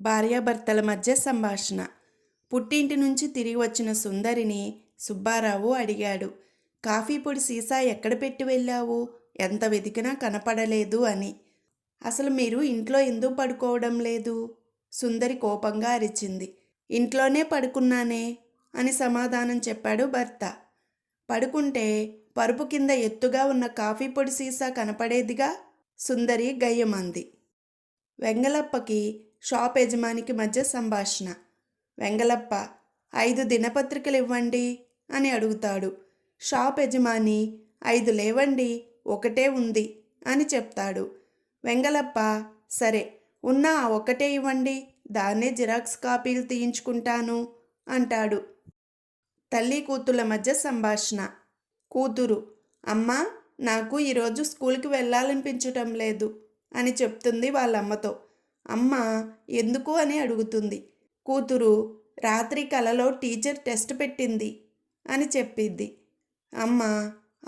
భార్యాభర్తల మధ్య సంభాషణ. పుట్టింటి నుంచి తిరిగి వచ్చిన సుందరిని సుబ్బారావు అడిగాడు. కాఫీ పొడి సీసా ఎక్కడ పెట్టి వెళ్ళావు? ఎంత వెతికినా కనపడలేదు అని. అసలు మీరు ఇంట్లో ఎందుకు పడుకోవడం లేదు? సుందరి కోపంగా అరిచింది. ఇంట్లోనే పడుకున్నానే అని సమాధానం చెప్పాడు భర్త. పడుకుంటే పరుపు కింద ఎత్తుగా ఉన్న కాఫీ పొడి సీసా కనపడేదిగా? సుందరి గయ్యమంది. వెంగళప్పకి షాప్ యజమానికి మధ్య సంభాషణ. వెంగళప్ప 5 దినపత్రికలు ఇవ్వండి అని అడుగుతాడు. షాప్ యజమాని 5 లేవండి, ఒకటే ఉంది అని చెప్తాడు. వెంగళప్ప సరే, ఉన్న ఆ ఒకటే ఇవ్వండి, దాన్నే జిరాక్స్ కాపీలు తీయించుకుంటాను అంటాడు. తల్లి కూతుళ్ళ మధ్య సంభాషణ. కూతురు, అమ్మా, నాకు ఈరోజు స్కూల్కి వెళ్ళాలనిపించటం లేదు అని చెప్తుంది వాళ్ళమ్మతో. అమ్మ ఎందుకు అని అడుగుతుంది. కూతురు, రాత్రి కలలో టీచర్ టెస్ట్ పెట్టింది అని చెప్పిద్ది. అమ్మ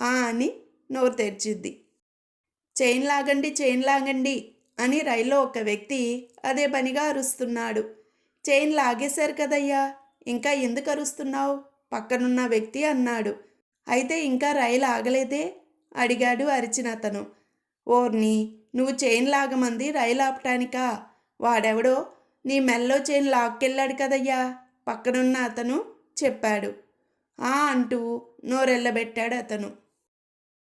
ఆ అని నోరు తెరిచిద్ది. చైన్ లాగండి, చైన్ లాగండి అని రైల్లో ఒక వ్యక్తి అదే పనిగా అరుస్తున్నాడు. చైన్ లాగేశారు కదయ్యా, ఇంకా ఎందుకు అరుస్తున్నావు? పక్కనున్న వ్యక్తి అన్నాడు. అయితే ఇంకా రైలు ఆగలేదే అడిగాడు అరిచిన అతను. ఓర్ని, నువ్వు చైన్ లాగమంది రైలు ఆపటానికా? వాడెవడో నీ మెల్లో చైన్ లాక్కెళ్ళాడు కదయ్యా, పక్కనున్న అతను చెప్పాడు. అంటూ నోరెళ్ళబెట్టాడు అతను.